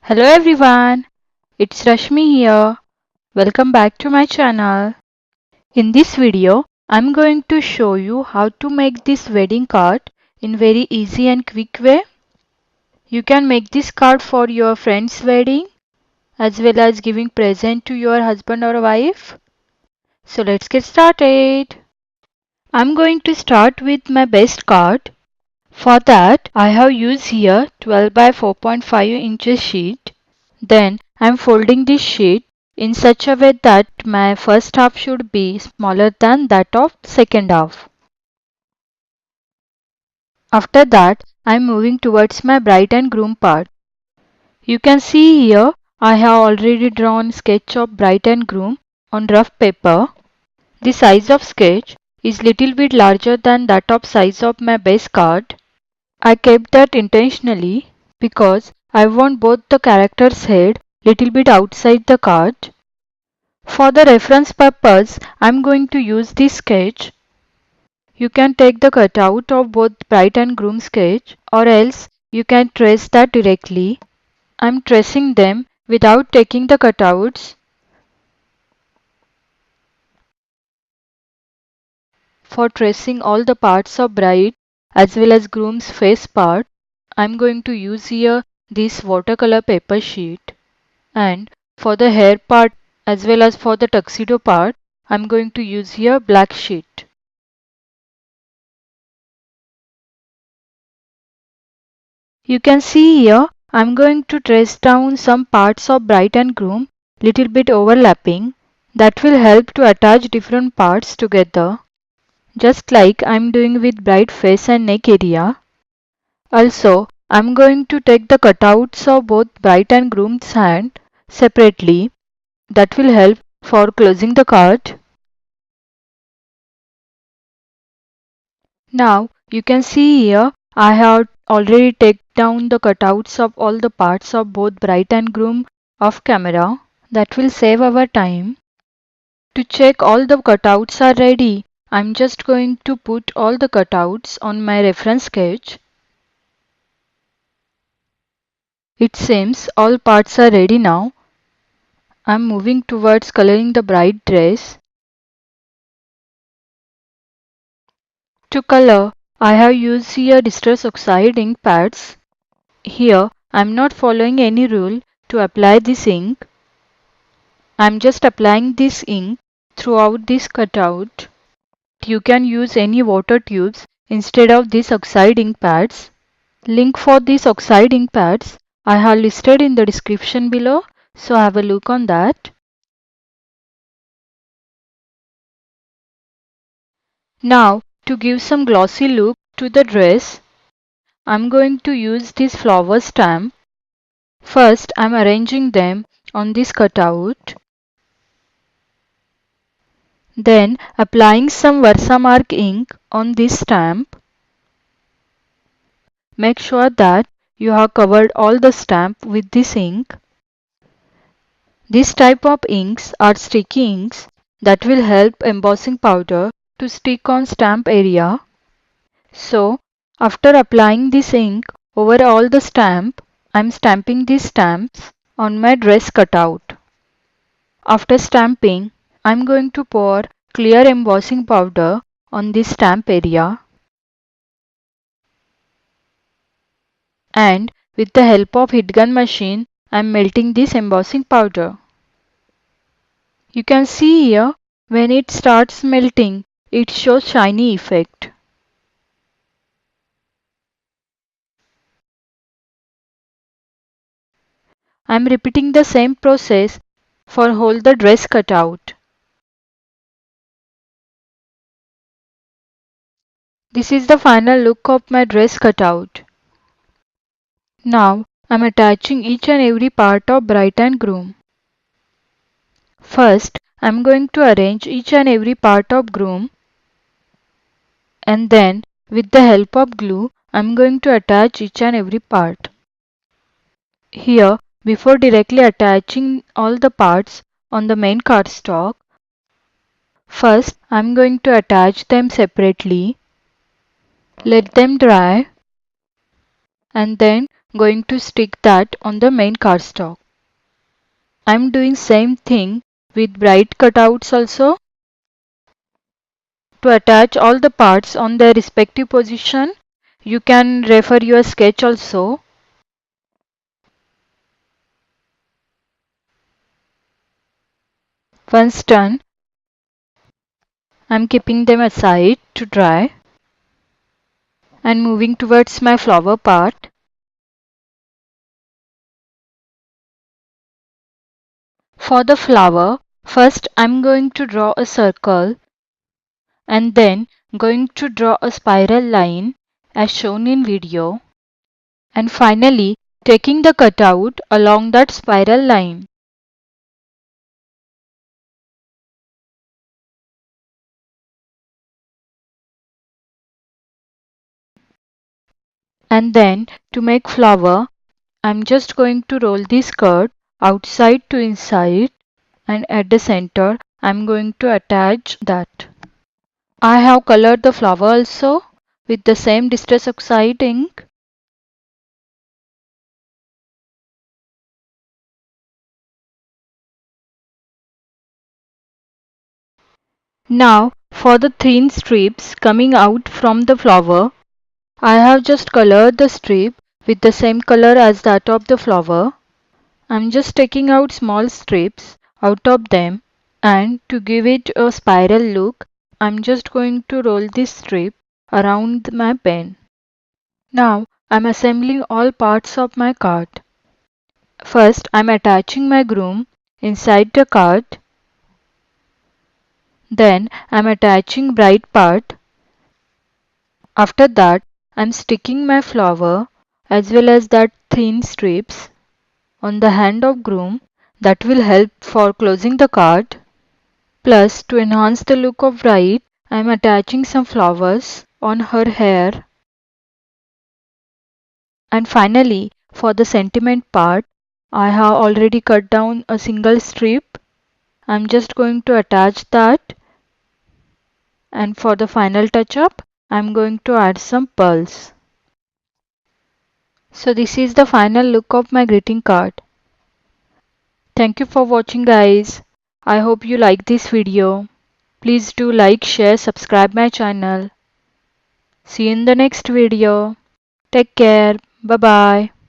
Hello everyone, it's Rashmi here. Welcome back to my channel. In this video, I'm going to show you how to make this wedding card in very easy and quick way. You can make this card for your friend's wedding as well as giving present to your husband or wife. So let's get started. I'm going to start with my best card. For that, I have used here 12 by 4.5 inches sheet. Then I'm folding this sheet in such a way that my first half should be smaller than that of second half. After that, I'm moving towards my bride and groom part. You can see here I have already drawn sketch of bride and groom on rough paper. The size of sketch is little bit larger than that of size of my base card. I kept that intentionally because I want both the character's head little bit outside the card. For the reference purpose, I am going to use this sketch. You can take the cutout of both bride and groom sketch or else you can trace that directly. I am tracing them without taking the cutouts. For tracing all the parts of bride as well as groom's face part, I am going to use here this watercolor paper sheet. And for the hair part as well as for the tuxedo part, I am going to use here black sheet. You can see here I'm going to trace down some parts of bride and groom little bit overlapping. That will help to attach different parts together, just like I'm doing with bride face and neck area. Also, I'm going to take the cutouts of both bride and groom's hand separately. That will help for closing the card. Now you can see here I have already taken down the cutouts of all the parts of both bride and groom off camera. That will save our time. To check all the cutouts are ready, I'm just going to put all the cutouts on my reference sketch. It seems all parts are ready now. I'm moving towards coloring the bride dress. To color, I have used here Distress Oxide ink pads. Here, I'm not following any rule to apply this ink. I'm just applying this ink throughout this cutout. You can use any water tubes instead of these oxide ink pads. Link for these oxide ink pads I have listed in the description below, so have a look on that. Now, to give some glossy look to the dress, I'm going to use this flower stamp. First, I'm arranging them on this cutout. Then applying some Versamark ink on this stamp. Make sure that you have covered all the stamp with this ink. This type of inks are sticky inks that will help embossing powder to stick on stamp area. So, after applying this ink over all the stamp, I am stamping these stamps on my dress cutout. After stamping, I am going to pour clear embossing powder on this stamp area. And with the help of heat gun machine, I am melting this embossing powder. You can see here when it starts melting, it shows shiny effect. I am repeating the same process for whole the dress cutout. This is the final look of my dress cutout. Now I am attaching each and every part of bride and groom. First, I am going to arrange each and every part of groom, and then with the help of glue, I am going to attach each and every part. Here, before directly attaching all the parts on the main cardstock, first I am going to attach them separately. Let them dry and then going to stick that on the main cardstock. I'm doing same thing with bright cutouts also. To attach all the parts on their respective position, you can refer your sketch also. Once done, I'm keeping them aside to dry and moving towards my flower part. For the flower, first I'm going to draw a circle and then going to draw a spiral line as shown in video, and finally taking the cutout along that spiral line. And then to make flower, I'm just going to roll this skirt outside to inside, and at the center I'm going to attach that. I have colored the flower also with the same Distress Oxide ink. Now for the thin strips coming out from the flower, I have just colored the strip with the same color as that of the flower. I'm just taking out small strips out of them, and to give it a spiral look, I'm just going to roll this strip around my pen. Now I'm assembling all parts of my card. First I'm attaching my groom inside the card. Then I'm attaching bright part. After that I'm sticking my flower as well as that thin strips on the hand of groom. That will help for closing the card. Plus, to enhance the look of bride, I am attaching some flowers on her hair. And finally, for the sentiment part, I have already cut down a single strip. I am just going to attach that. And for the final touch up, I am going to add some pearls. So this is the final look of my greeting card. Thank you for watching, guys. I hope you like this video. Please do like, share, subscribe my channel. See you in the next video. Take care. Bye bye.